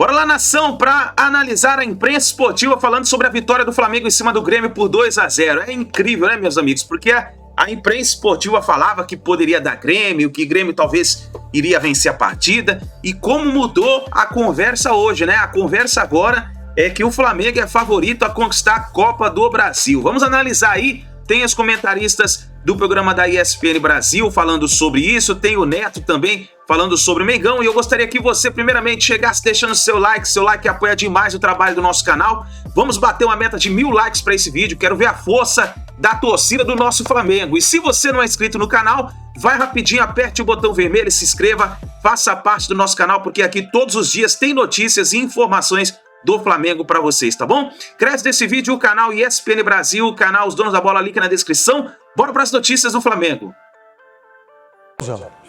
Bora lá, nação, para analisar a imprensa esportiva falando sobre a vitória do Flamengo em cima do Grêmio por 2-0. É incrível, né, meus amigos? Porque a imprensa esportiva falava que poderia dar Grêmio, que Grêmio talvez iria vencer a partida. E como mudou a conversa hoje, né? A conversa agora é que o Flamengo é favorito a conquistar a Copa do Brasil. Vamos analisar aí. Tem os comentaristas do programa da ESPN Brasil falando sobre isso, tem o Neto também falando sobre o Mengão, e eu gostaria que você primeiramente chegasse deixando seu like apoia demais o trabalho do nosso canal. Vamos bater uma meta de 1000 likes para esse vídeo, quero ver a força da torcida do nosso Flamengo. E se você não é inscrito no canal, vai rapidinho, aperte o botão vermelho e se inscreva, faça parte do nosso canal, porque aqui todos os dias tem notícias e informações do Flamengo para vocês, tá bom? Crédito desse vídeo, o canal ESPN Brasil, o canal Os Donos da Bola, link na descrição. Bora para as notícias do Flamengo.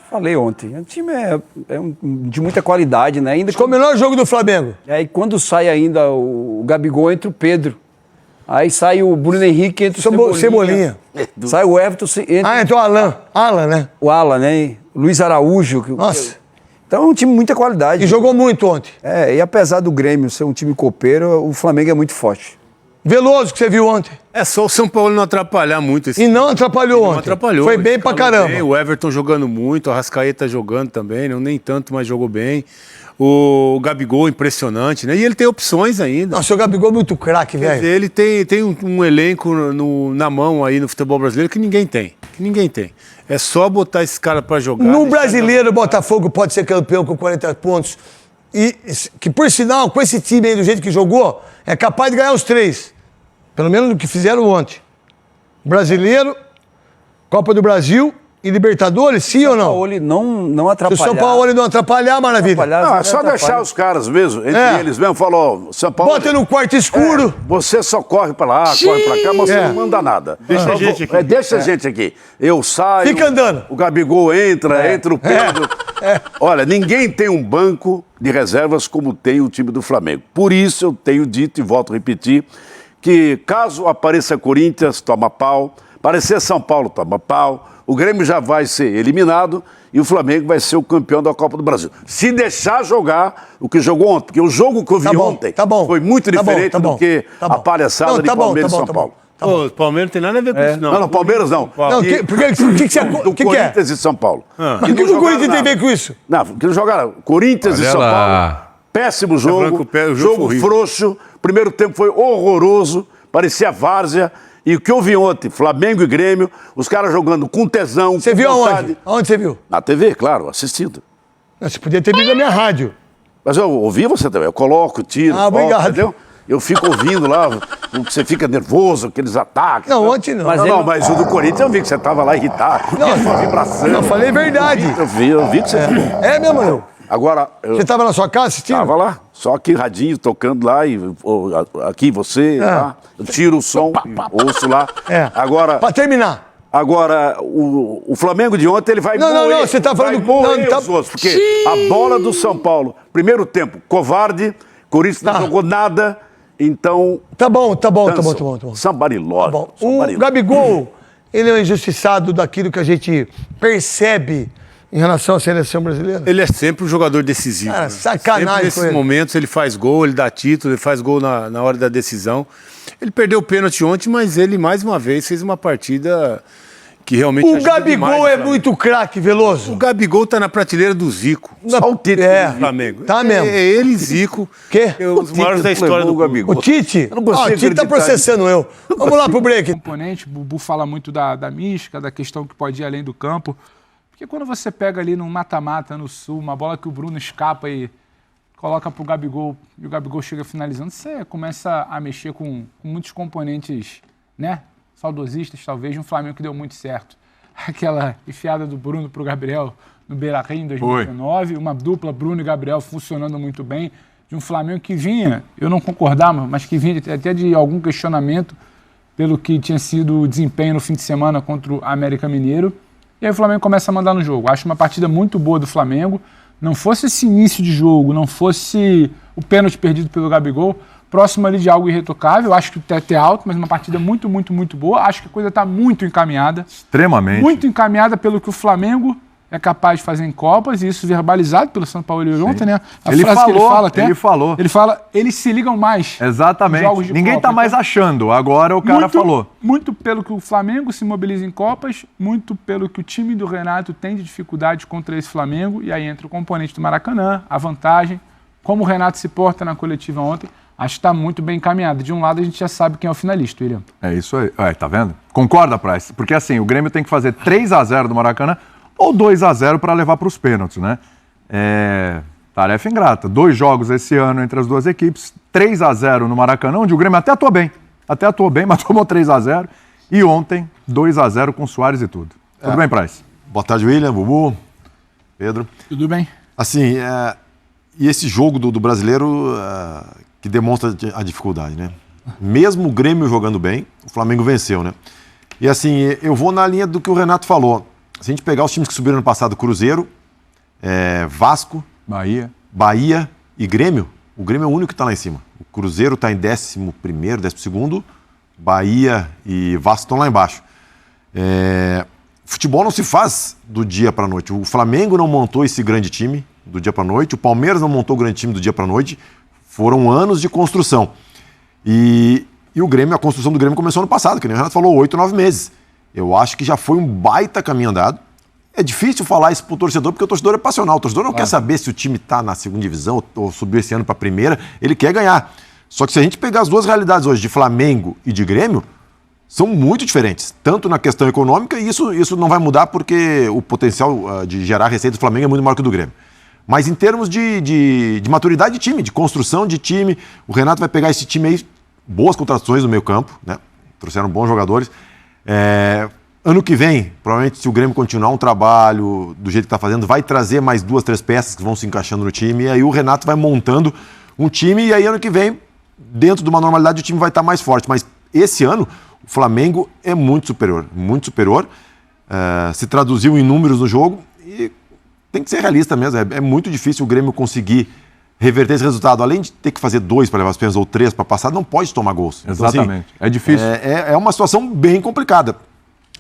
Falei ontem, o time é de muita qualidade, né? Ainda Qual o melhor jogo do Flamengo? Aí quando sai ainda o Gabigol, entra o Pedro. Aí sai o Bruno Henrique, entra o Cebolinha. Sai o Everton, entra... então o Alan, né? O Alan, né? Luiz Araújo. Nossa. Então é um time de muita qualidade. E jogou muito ontem. E apesar do Grêmio ser um time copeiro, o Flamengo é muito forte. Veloso que você viu ontem. É só o São Paulo não atrapalhar muito. E não atrapalhou ontem. Não atrapalhou. Foi bem pra caramba. Bem, o Everton jogando muito, o Arrascaeta jogando também, não nem tanto, mas jogou bem. O Gabigol impressionante, né? E ele tem opções ainda. Nossa, o Gabigol é muito craque, velho. Ele tem um elenco na mão aí no futebol brasileiro que ninguém tem. É só botar esse cara pra jogar. No brasileiro, o Botafogo pode ser campeão com 40 pontos. E que, por sinal, com esse time aí, do jeito que jogou, é capaz de ganhar os 3. Pelo menos do que fizeram ontem. Brasileiro, Copa do Brasil e Libertadores, sim ou não? São Paulo não atrapalhar. Se o São Paulo não atrapalhar, maravilha. Não, é só deixar os caras mesmo, entre eles mesmo, falou, São Paulo... Bota no quarto escuro. Você só corre pra lá, corre pra cá, mas você não manda nada. Deixa a gente aqui. Deixa a gente aqui. Eu saio... Fica andando. O Gabigol entra o Pedro. Olha, ninguém tem um banco de reservas como tem o time do Flamengo. Por isso eu tenho dito, e volto a repetir, que caso apareça Corinthians, toma pau. Aparecer São Paulo, toma pau. O Grêmio já vai ser eliminado e o Flamengo vai ser o campeão da Copa do Brasil. Se deixar jogar o que jogou ontem, porque o jogo que eu vi ontem foi muito diferente do que a palhaçada de Palmeiras e São Paulo. O Palmeiras não tem nada a ver com isso, não. Não, Palmeiras não. O que é? Corinthians e São Paulo. O que o Corinthians tem a ver com isso? Não, porque não jogaram. Corinthians e São Paulo. Péssimo jogo. Jogo frouxo. Primeiro tempo foi horroroso. Parecia várzea. E o que eu vi ontem, Flamengo e Grêmio, os caras jogando com tesão, Você viu aonde? Aonde você viu? Na TV, claro, assistindo. Você podia ter visto na minha rádio. Mas eu ouvi você também, eu coloco, tiro, obrigado. entendeu? Eu fico ouvindo lá, você fica nervoso, aqueles ataques. Não, ontem não. Mas o do Corinthians eu vi que você estava lá irritado. Não, uma vibração. Eu falei verdade. Eu vi que você ficou. É mesmo, não? Agora... Você estava na sua casa assistindo? Estava lá, só aqui radinho, tocando lá, e aqui você, lá, eu tiro o som, ouço lá. Agora... Para terminar. Agora, o Flamengo de ontem, ele vai moer... Não, você está falando... os outros, porque a bola do São Paulo, primeiro tempo, covarde, Corinthians não jogou nada, então... Tá bom. Somebody lost. O Gabigol, ele é um injustiçado daquilo que a gente percebe em relação à seleção brasileira? Ele é sempre um jogador decisivo. Cara, sacanagem. Sempre nesses momentos ele faz gol, ele dá título, ele faz gol na hora da decisão. Ele perdeu o pênalti ontem, mas ele, mais uma vez, fez uma partida que realmente... O Gabigol é muito craque, Veloso. O Gabigol tá na prateleira do Zico. Só o título do Flamengo. Tá mesmo. É ele e Zico. Os maiores da história do Gabigol. O Tite? O Tite tá processando eu. Vamos lá pro break. O Bubu fala muito da mística, da questão que pode ir além do campo. Porque quando você pega ali no mata-mata, no Sul, uma bola que o Bruno escapa e coloca pro Gabigol, e o Gabigol chega finalizando, você começa a mexer com muitos componentes, né? Saudosistas, talvez, de um Flamengo que deu muito certo. Aquela enfiada do Bruno pro Gabriel no Beira-Rio em 2019, uma dupla Bruno e Gabriel funcionando muito bem, de um Flamengo que vinha, eu não concordava, mas que vinha até de algum questionamento pelo que tinha sido o desempenho no fim de semana contra o América Mineiro. E aí o Flamengo começa a mandar no jogo. Acho uma partida muito boa do Flamengo. Não fosse esse início de jogo, não fosse o pênalti perdido pelo Gabigol, próximo ali de algo irretocável. Acho que o teto é alto, mas uma partida muito, muito, muito boa. Acho que a coisa está muito encaminhada. Extremamente. Muito encaminhada pelo que o Flamengo é capaz de fazer em Copas, e isso verbalizado pelo São Paulo ontem, né? A Ele frase falou, que ele fala até. ele falou. Ele fala, eles se ligam mais. Exatamente. Em jogos de Ninguém Copa. tá mais achando, agora o cara falou. Muito pelo que o Flamengo se mobiliza em Copas, muito pelo que o time do Renato tem de dificuldade contra esse Flamengo, e aí entra o componente do Maracanã, a vantagem, como o Renato se porta na coletiva ontem, acho que está muito bem encaminhado. De um lado a gente já sabe quem é o finalista, William. É isso aí. Tá vendo? Concorda, Price? Porque assim, o Grêmio tem que fazer 3-0 do Maracanã ou 2-0 para levar para os pênaltis, né? Tarefa ingrata. 2 jogos esse ano entre as duas equipes, 3-0 no Maracanã, onde o Grêmio até atuou bem, mas tomou 3-0. E ontem, 2-0 com Soares e tudo. Tudo bem, Price? Boa tarde, William, Bubu, Pedro. Tudo bem? Assim, e esse jogo do brasileiro que demonstra a dificuldade, né? Mesmo o Grêmio jogando bem, o Flamengo venceu, né? E assim, eu vou na linha do que o Renato falou. Se a gente pegar os times que subiram no passado, Cruzeiro, Vasco, Bahia e Grêmio, o Grêmio é o único que está lá em cima. O Cruzeiro está em 11º, 12º, Bahia e Vasco estão lá embaixo. Futebol não se faz do dia para a noite. O Flamengo não montou esse grande time do dia para a noite, o Palmeiras não montou o grande time do dia para a noite. Foram anos de construção. E o Grêmio, a construção do Grêmio começou no passado, que nem o Renato falou, 8, 9 meses. Eu acho que já foi um baita caminho andado. É difícil falar isso pro torcedor, porque o torcedor é passional. O torcedor não quer saber se o time tá na segunda divisão ou subiu esse ano pra primeira. Ele quer ganhar. Só que se a gente pegar as duas realidades hoje, de Flamengo e de Grêmio, são muito diferentes. Tanto na questão econômica, e isso não vai mudar porque o potencial de gerar receita do Flamengo é muito maior que o do Grêmio. Mas em termos de maturidade de time, de construção de time, o Renato vai pegar esse time aí, boas contratações no meio campo, né? Trouxeram bons jogadores. Ano que vem, provavelmente, se o Grêmio continuar um trabalho do jeito que está fazendo, vai trazer mais 2, 3 peças que vão se encaixando no time, e aí o Renato vai montando um time, e aí ano que vem, dentro de uma normalidade, o time vai estar mais forte. Mas esse ano, o Flamengo é muito superior, se traduziu em números no jogo, e tem que ser realista mesmo, é muito difícil o Grêmio conseguir reverter esse resultado. Além de ter que fazer 2 para levar as pênaltis ou 3 para passar, não pode tomar gols. Exatamente, então, assim, é difícil. É uma situação bem complicada.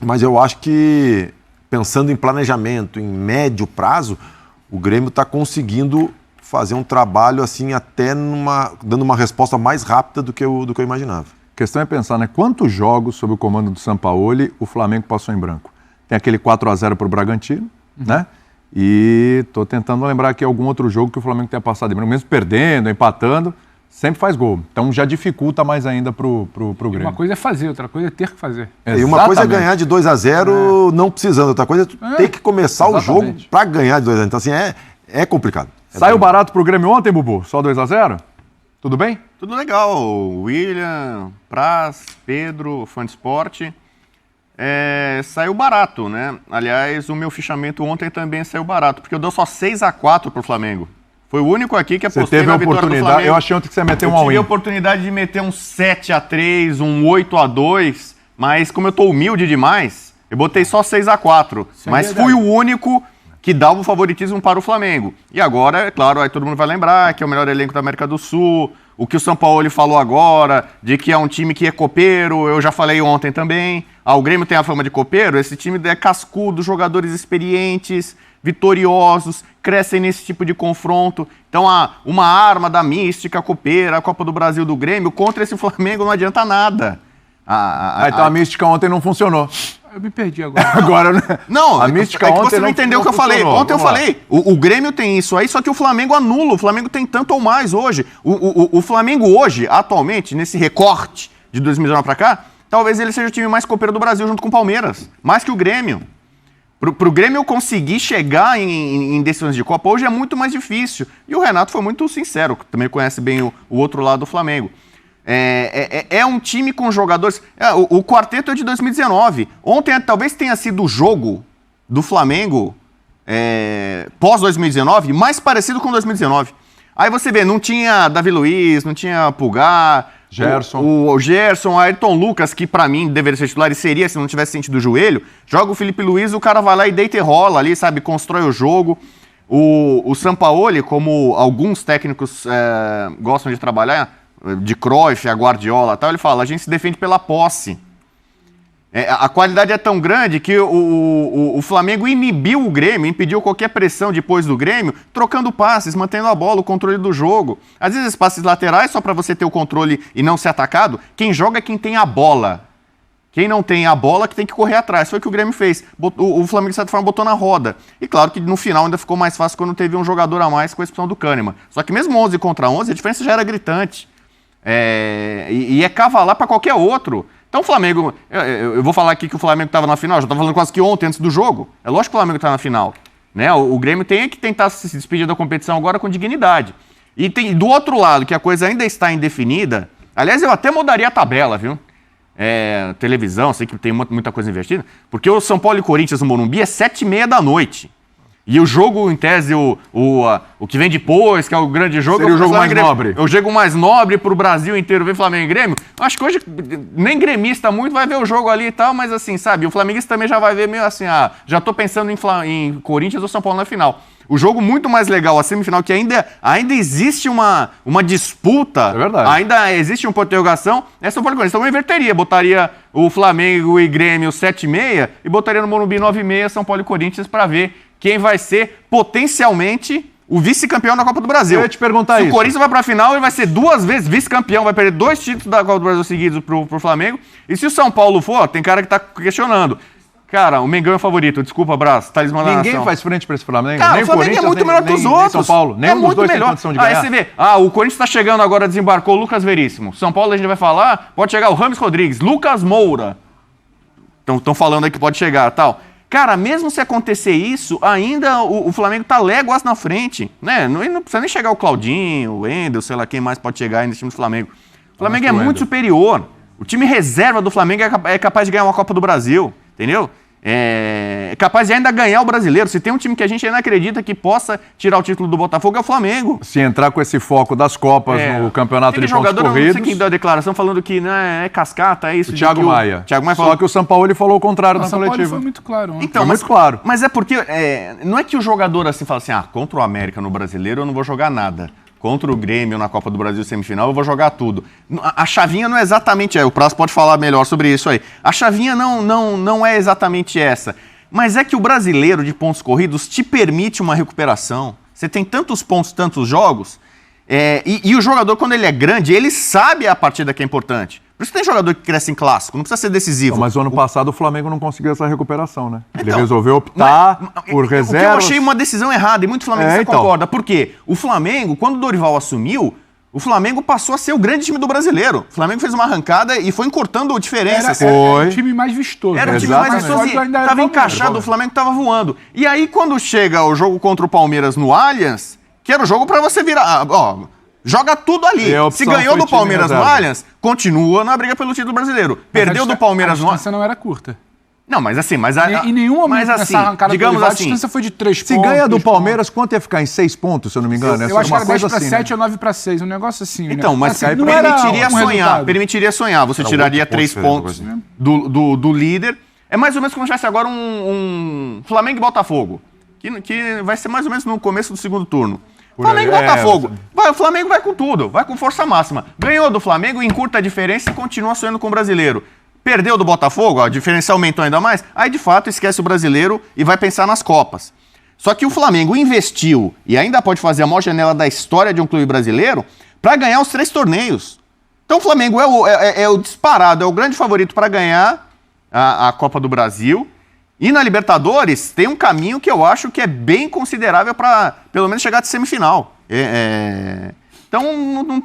Mas eu acho que, pensando em planejamento, em médio prazo, o Grêmio está conseguindo fazer um trabalho assim, até dando uma resposta mais rápida do que eu imaginava. A questão é pensar, né? Quantos jogos sob o comando do Sampaoli o Flamengo passou em branco? Tem aquele 4-0 para o Bragantino, né? E estou tentando lembrar aqui algum outro jogo que o Flamengo tenha passado em branco, mesmo perdendo, empatando, sempre faz gol. Então já dificulta mais ainda pro Grêmio. Uma coisa é fazer, outra coisa é ter que fazer. E uma coisa é ganhar de 2-0 não precisando, outra coisa é ter que começar o jogo para ganhar de 2-0. Então assim, é complicado. Saiu barato pro Grêmio ontem, Bubu? Só 2-0? Tudo bem? Tudo legal. William, Praz, Pedro, fã de esporte. Saiu barato, né? Aliás, o meu fichamento ontem também saiu barato, porque eu dou só 6-4 pro Flamengo. Foi o único aqui que apostei na vitória do Flamengo. Eu achei ontem que você ia meter um all-in. Eu tive a oportunidade de meter um 7-3, um 8-2, mas como eu tô humilde demais, eu botei só 6-4. Mas fui o único que dava o favoritismo para o Flamengo. E agora, é claro, aí todo mundo vai lembrar que é o melhor elenco da América do Sul, o que o Sampaoli falou agora, de que é um time que é copeiro, eu já falei ontem também. O Grêmio tem a fama de copeiro, esse time é cascudo, jogadores experientes, vitoriosos, crescem nesse tipo de confronto. Então, uma arma da mística copeira, a Copa do Brasil do Grêmio, contra esse Flamengo não adianta nada. Então a mística ontem não funcionou. Eu me perdi agora. Agora, né? Não, a mística é que ontem você não entendeu o que eu falei. Ontem eu falei, o Grêmio tem isso aí, só que o Flamengo anula. O Flamengo tem tanto ou mais hoje. O Flamengo hoje, atualmente, nesse recorte de 2019 pra cá, talvez ele seja o time mais copeiro do Brasil junto com o Palmeiras. Mais que o Grêmio. Pro Grêmio conseguir chegar em decisões de Copa hoje é muito mais difícil. E o Renato foi muito sincero, também conhece bem o outro lado do Flamengo. É um time com jogadores... O quarteto é de 2019. Ontem talvez tenha sido o jogo do Flamengo pós-2019 mais parecido com 2019. Aí você vê, não tinha Davi Luiz, não tinha Pulgar... Gerson. O Gerson, Ayrton Lucas, que pra mim deveria ser titular e seria se não tivesse sentido o joelho. Joga o Felipe Luiz, o cara vai lá e deita e rola ali, sabe? Constrói o jogo. O Sampaoli, como alguns técnicos gostam de trabalhar, de Cruyff, a Guardiola e tal, ele fala, a gente se defende pela posse. A qualidade é tão grande que o Flamengo inibiu o Grêmio, impediu qualquer pressão depois do Grêmio, trocando passes, mantendo a bola, o controle do jogo. Às vezes passes laterais só para você ter o controle e não ser atacado. Quem joga é quem tem a bola. Quem não tem a bola que tem que correr atrás. Foi o que o Grêmio fez. O Flamengo, de certa forma, botou na roda. E claro que no final ainda ficou mais fácil quando teve um jogador a mais com a expulsão do Kahneman. Só que mesmo 11 contra 11, a diferença já era gritante. E é cavalar para qualquer outro. Então o Flamengo... Eu vou falar aqui que o Flamengo estava na final. Já estava falando quase que ontem, antes do jogo. É lógico que o Flamengo está na final. Né? O Grêmio tem que tentar se despedir da competição agora com dignidade. E tem do outro lado, que a coisa ainda está indefinida... Aliás, eu até mudaria a tabela, viu? Televisão, sei que tem muita coisa investida, porque o São Paulo e Corinthians no Morumbi é 7h30 da noite. E o jogo, em tese, o que vem depois, que é o grande jogo... Seria o jogo mais nobre. É o jogo mais nobre pro Brasil inteiro ver Flamengo e Grêmio. Acho que hoje nem gremista muito vai ver o jogo ali e tal, mas assim, sabe, o flamenguista também já vai ver meio assim, já tô pensando em Corinthians ou São Paulo na final. O jogo muito mais legal, a semifinal, que ainda existe uma disputa, ainda existe uma interrogação, é São Paulo e Corinthians. Então eu inverteria, botaria o Flamengo e Grêmio 7h30 e botaria no Morumbi 9h30 São Paulo e Corinthians para ver quem vai ser potencialmente o vice-campeão da Copa do Brasil. Eu ia te perguntar isso. Se o Corinthians vai para a final, ele vai ser 2 vezes vice-campeão, vai perder 2 títulos da Copa do Brasil seguidos pro Flamengo. E se o São Paulo for, tem cara que tá questionando. Cara, o Mengão é o favorito, desculpa, Abraço, talismã da nação. Ninguém faz frente pra esse Flamengo. Cara, nem o Flamengo é muito melhor que os outros. Nem São Paulo, nem um dos dois tem condição de ganhar. Aí você vê, o Corinthians tá chegando agora, desembarcou o Lucas Veríssimo. São Paulo a gente vai falar, pode chegar o Rames Rodrigues, Lucas Moura. Estão falando aí que pode chegar, tal. Cara, mesmo se acontecer isso, ainda o Flamengo tá léguas na frente, né? Não precisa nem chegar o Claudinho, o Wendel, sei lá quem mais pode chegar aí nesse time do Flamengo. O Flamengo é muito superior. O time reserva do Flamengo é capaz de ganhar uma Copa do Brasil, entendeu? É capaz de ainda ganhar o Brasileiro. Se tem um time que a gente ainda acredita que possa tirar o título do Botafogo, é o Flamengo. Se entrar com esse foco das Copas no campeonato de pontos corridos... Eu não sei quem deu a declaração falando que é cascata, é isso. O Thiago Maia. Só que o São Paulo ele falou o contrário na coletiva. O São Paulo foi muito claro. Então, muito claro. Mas é porque... não é que o jogador assim fala assim, contra o América no Brasileiro eu não vou jogar nada. Contra o Grêmio na Copa do Brasil semifinal, eu vou jogar tudo. A chavinha não é exatamente essa. O Prazo pode falar melhor sobre isso aí. A chavinha não é exatamente essa. Mas é que o brasileiro de pontos corridos te permite uma recuperação. Você tem tantos pontos, tantos jogos. E o jogador, quando ele é grande, ele sabe a partida que é importante. Por isso tem jogador que cresce em clássico, não precisa ser decisivo. Mas no ano passado o Flamengo não conseguiu essa recuperação, né? Ele resolveu optar por reservas. O que eu achei uma decisão errada, e muito flamenguista concorda. Por quê? O Flamengo, quando o Dorival assumiu, o Flamengo passou a ser o grande time do brasileiro. O Flamengo fez uma arrancada e foi encurtando diferenças. Era o time mais vistoso. Era o time mais vistoso e estava encaixado, o Flamengo estava voando. E aí, quando chega o jogo contra o Palmeiras no Allianz, que era o jogo para você virar... joga tudo ali. Se ganhou do Palmeiras no Allianz, continua na briga pelo título brasileiro. Perdeu do Palmeiras no Allianz... A distância não era curta. Não, mas assim... Em nenhum momento nessa arrancada digamos a distância foi de 3 pontos. Se ganha do Palmeiras, quanto ia ficar? Em 6 pontos, se eu não me engano? Eu acho que era 10-7 ou 9-6, um negócio assim. Então, mas permitiria sonhar. Permitiria sonhar. Você tiraria 3 pontos do líder. É mais ou menos como se tivesse agora um Flamengo e Botafogo, que vai ser mais ou menos no começo do segundo turno. Flamengo e Botafogo. O Flamengo vai com tudo, vai com força máxima. Ganhou do Flamengo, encurta a diferença e continua sonhando com o brasileiro. Perdeu do Botafogo, a diferença aumentou ainda mais, aí de fato esquece o brasileiro e vai pensar nas Copas. Só que o Flamengo investiu e ainda pode fazer a maior janela da história de um clube brasileiro para ganhar os 3 torneios. Então o Flamengo é o disparado, é o grande favorito para ganhar a Copa do Brasil. E na Libertadores tem um caminho que eu acho que é bem considerável para pelo menos chegar de semifinal. Então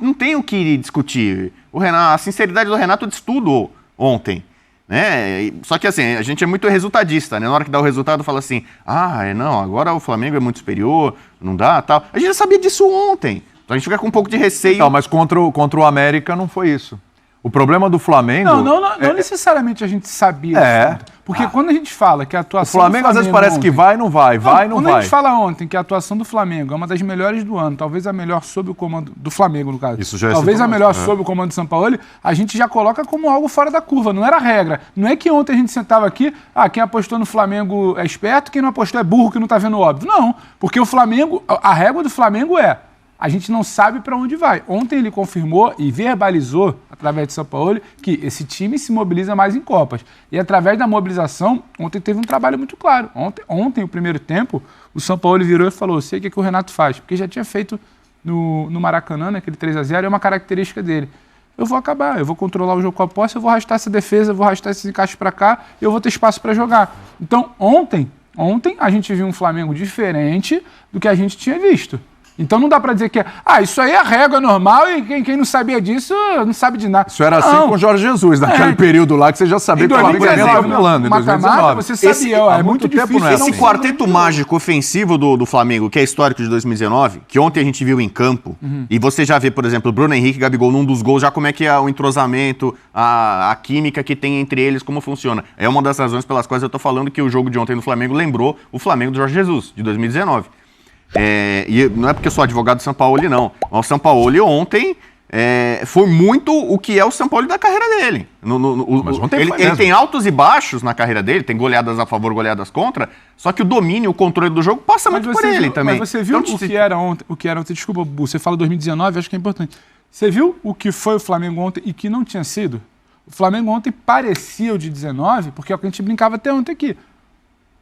não tem o que discutir. A sinceridade do Renato diz tudo ontem. Né? Só que assim, a gente é muito resultadista, né? Na hora que dá o resultado fala assim, não, agora o Flamengo é muito superior, não dá, tal. A gente já sabia disso ontem. Então a gente fica com um pouco de receio. Não, mas contra o América não foi isso. O problema do Flamengo... Não necessariamente a gente sabia isso. Porque quando a gente fala que a atuação do Flamengo às vezes parece que vai e não vai, vai e não vai. Quando a gente fala ontem que a atuação do Flamengo é uma das melhores do ano, talvez a melhor sob o comando do Flamengo, no caso. Isso já é talvez a melhor sob o comando do São Paulo, a gente já coloca como algo fora da curva, não era regra. Não é que ontem a gente sentava aqui, quem apostou no Flamengo é esperto, quem não apostou é burro, que não tá vendo óbvio. Não, porque o Flamengo, a régua do Flamengo a gente não sabe para onde vai. Ontem ele confirmou e verbalizou, através de São Paulo, que esse time se mobiliza mais em Copas. E através da mobilização, ontem teve um trabalho muito claro. Ontem o primeiro tempo, o São Paulo virou e falou, sei o que o Renato faz, porque já tinha feito no Maracanã, naquele 3-0, é uma característica dele. Eu vou acabar, eu vou controlar o jogo com a posse, eu vou arrastar essa defesa, eu vou arrastar esses encaixes para cá, eu vou ter espaço para jogar. Então, ontem a gente viu um Flamengo diferente do que a gente tinha visto. Então não dá pra dizer que isso aí é a régua normal e quem não sabia disso não sabe de nada. Isso era assim com o Jorge Jesus, naquele período lá que você já sabia que o Flamengo ia atropelando, em 2019. Você sabia, é muito difícil. Esse quarteto mágico ofensivo do Flamengo, que é histórico de 2019, que ontem a gente viu em campo, e você já vê, por exemplo, o Bruno Henrique e Gabigol num dos gols, já como é que é o entrosamento, a química que tem entre eles, como funciona. É uma das razões pelas quais eu tô falando que o jogo de ontem no Flamengo lembrou o Flamengo do Jorge Jesus, de 2019. E não é porque eu sou advogado do Sampaoli, não. O Sampaoli ontem foi muito o que é o Sampaoli da carreira dele. Mas ontem ele tem altos e baixos na carreira dele, tem goleadas a favor, goleadas contra, só que o domínio, o controle do jogo passa muito por ele também. Mas você viu então, o que era ontem? Desculpa, Bu, você fala 2019, acho que é importante. Você viu o que foi o Flamengo ontem e que não tinha sido? O Flamengo ontem parecia o de 19, porque é o que a gente brincava até ontem aqui.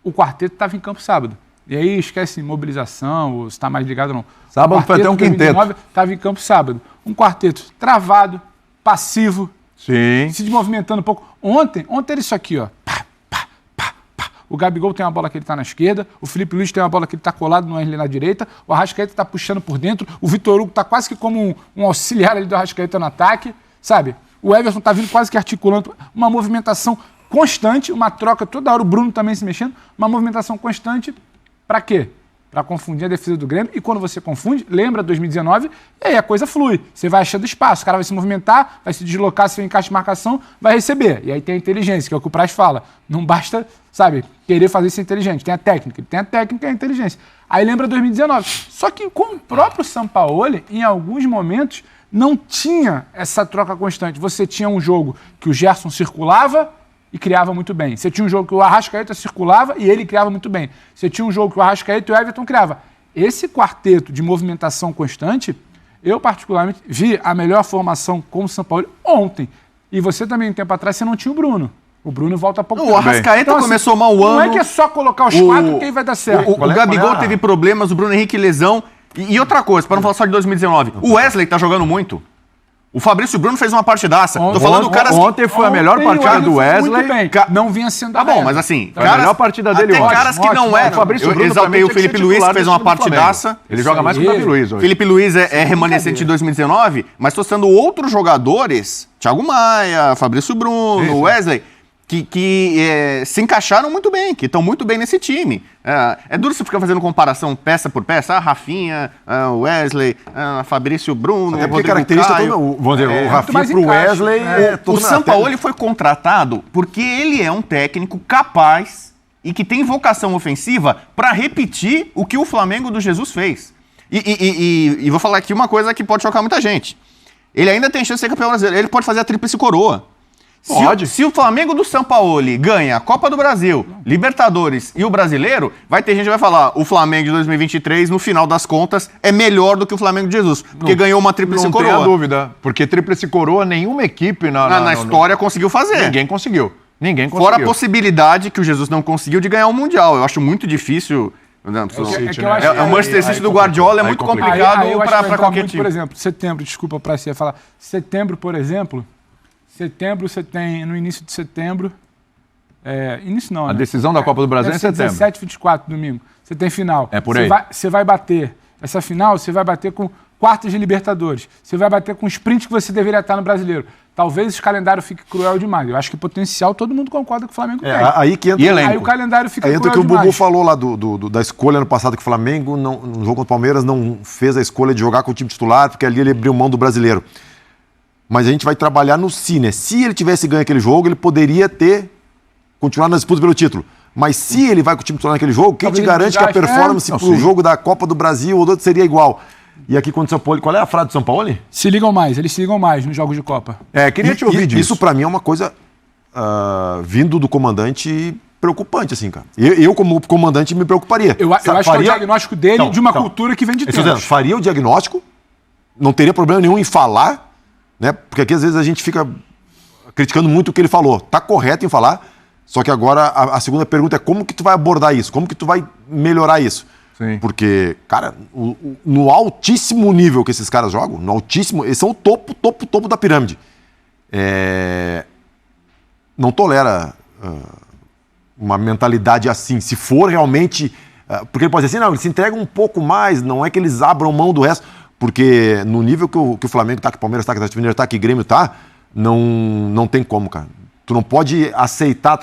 O quarteto estava em campo sábado. E aí esquece mobilização, ou se está mais ligado ou não. Sábado foi até um quinteto. Estava em campo sábado. Um quarteto travado, passivo, sim, se desmovimentando um pouco. Ontem era isso aqui, ó. Pá, pá, pá, pá. O Gabigol tem uma bola que ele está na esquerda, o Felipe Luiz tem uma bola que ele está colado no Wesley na direita, o Arrascaeta está puxando por dentro, o Vitor Hugo está quase que como um auxiliar ali do Arrascaeta no ataque, sabe? O Everton está vindo quase que articulando uma movimentação constante, uma troca toda hora, o Bruno também se mexendo, uma movimentação constante. Para quê? Para confundir a defesa do Grêmio. E quando você confunde, lembra 2019, e aí a coisa flui. Você vai achando espaço, o cara vai se movimentar, vai se deslocar, se for encaixe de marcação, vai receber. E aí tem a inteligência, que é o que o Praz fala. Não basta, sabe, querer fazer isso inteligente. Tem a técnica e a inteligência. Aí lembra 2019. Só que com o próprio Sampaoli, em alguns momentos, não tinha essa troca constante. Você tinha um jogo que o Gerson circulava e criava muito bem. Você tinha um jogo que o Arrascaeta circulava e ele criava muito bem. Você tinha um jogo que o Arrascaeta e o Everton criava. Esse quarteto de movimentação constante, eu particularmente vi a melhor formação com o São Paulo ontem. E você também, um tempo atrás, você não tinha o Bruno. O Bruno volta a pouco. O Arrascaeta então, começou mal o ano. Não é que é só colocar os quatro que aí vai dar certo. O Gabigol teve problemas, o Bruno Henrique lesão. E outra coisa, para não falar só de 2019, o Wesley tá jogando muito. O Fabrício Bruno fez uma partidaça. Tô falando caras. Ontem foi a melhor partida do Wesley. Não vinha sendo. Tá bom, mas assim. A melhor partida dele hoje. Tem caras que não é. Eu exaltei o Felipe Luiz, que fez uma partidaça. Ele joga mais que o Felipe Luiz hoje. Felipe Luiz é remanescente de 2019, mas tô sendo outros jogadores, Thiago Maia, Fabrício Bruno, Wesley, que se encaixaram muito bem, que estão muito bem nesse time. É duro você ficar fazendo comparação peça por peça. Rafinha, Wesley, Fabrício Bruno, é porque característica todo, vamos dizer, o Rafinha pro Wesley... O Sampaoli foi contratado porque ele é um técnico capaz e que tem vocação ofensiva para repetir o que o Flamengo do Jesus fez. E vou falar aqui uma coisa que pode chocar muita gente. Ele ainda tem chance de ser campeão brasileiro. Ele pode fazer a tríplice coroa. Se o Flamengo do Sampaoli ganha a Copa do Brasil, Libertadores e o Brasileiro, vai ter gente que vai falar o Flamengo de 2023, no final das contas, é melhor do que o Flamengo de Jesus, porque ganhou uma tríplice coroa. Não tenha dúvida, porque tríplice coroa nenhuma equipe na história conseguu fazer. Ninguém conseguiu. Fora a possibilidade que o Jesus não conseguiu de ganhar um Mundial. Eu acho muito difícil. O Manchester City do Guardiola é muito complicado para qualquer time. Por exemplo, setembro, desculpa para você falar. Setembro, por exemplo... Setembro, você tem, no início de setembro... início não, A decisão da Copa do Brasil é em setembro. 17, 24, domingo. Você tem final. É por aí. Você vai bater. Essa final, você vai bater com quartas de Libertadores. Você vai bater com o sprint que você deveria estar no Brasileiro. Talvez esse calendário fique cruel demais. Eu acho que potencial todo mundo concorda que o Flamengo tem. Aí que entra, aí o calendário fica cruel demais. Aí entra o que o Bubu falou lá da escolha ano passado, que o Flamengo, no jogo contra o Palmeiras, não fez a escolha de jogar com o time titular, porque ali ele abriu mão do Brasileiro. Mas a gente vai trabalhar no si, né? Se ele tivesse ganho aquele jogo, ele poderia continuar na disputa pelo título. Mas se ele vai com o time titular naquele jogo, quem te garante que a performance pro jogo da Copa do Brasil ou do outro seria igual? E aqui contra o São Paulo, qual é a frase do São Paulo? Eles se ligam mais nos jogos de Copa. Queria te ouvir disso. Isso pra mim é uma coisa vindo do comandante preocupante, assim, cara. Eu como comandante, me preocuparia. Eu acho que é o diagnóstico dele de uma cultura que vem de dentro. Faria o diagnóstico, não teria problema nenhum em falar, né? Porque aqui às vezes a gente fica criticando muito o que ele falou. Tá correto em falar, só que agora a segunda pergunta é como que tu vai abordar isso? Como que tu vai melhorar isso? Sim. Porque, cara, no altíssimo nível que esses caras jogam, no altíssimo, eles são o topo da pirâmide. Não tolera uma mentalidade assim. Se for realmente... porque ele pode dizer assim, não, eles se entregam um pouco mais, não é que eles abram mão do resto. Porque no nível que o Flamengo tá, que o Palmeiras tá, que o Atlético Mineiro tá, que o Grêmio tá, não tem como, cara. Tu não pode aceitar...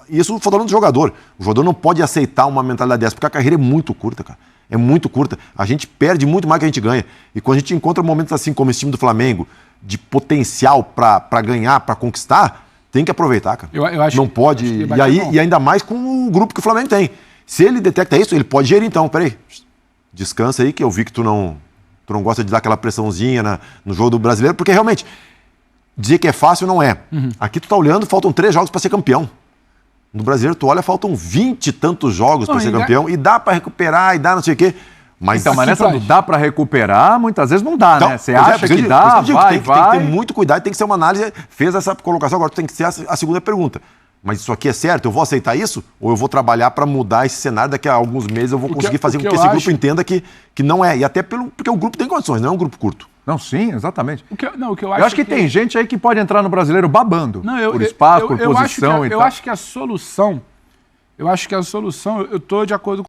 Isso eu tô falando do jogador. O jogador não pode aceitar uma mentalidade dessa, porque a carreira é muito curta, cara. É muito curta. A gente perde muito mais que a gente ganha. E quando a gente encontra momentos assim, como esse time do Flamengo, de potencial pra ganhar, pra conquistar, tem que aproveitar, cara. Eu acho, não pode... E ainda mais com o grupo que o Flamengo tem. Se ele detecta isso, ele pode gerir então. Peraí, descansa aí, que eu vi que tu não gosta de dar aquela pressãozinha no jogo do brasileiro, porque realmente... Dizer que é fácil não é. Aqui tu tá olhando, faltam 3 jogos para ser campeão. No brasileiro tu olha, faltam 20 e tantos jogos para ser campeão. E dá para recuperar, e dá não sei o quê. Mas nessa do dá para recuperar, muitas vezes não dá, né? Você acha que dá, vai. Tem que ter muito cuidado, tem que ser uma análise. Fez essa colocação, agora tem que ser a segunda pergunta. Mas isso aqui é certo? Eu vou aceitar isso? Ou eu vou trabalhar para mudar esse cenário? Daqui a alguns meses eu vou conseguir fazer com que esse grupo entenda que não é. E até porque o grupo tem condições, não é um grupo curto. Não, sim, exatamente. O que eu acho que tem gente aí que pode entrar no brasileiro babando. Por espaço, por posição e tal. Eu acho que a solução, eu tô de acordo com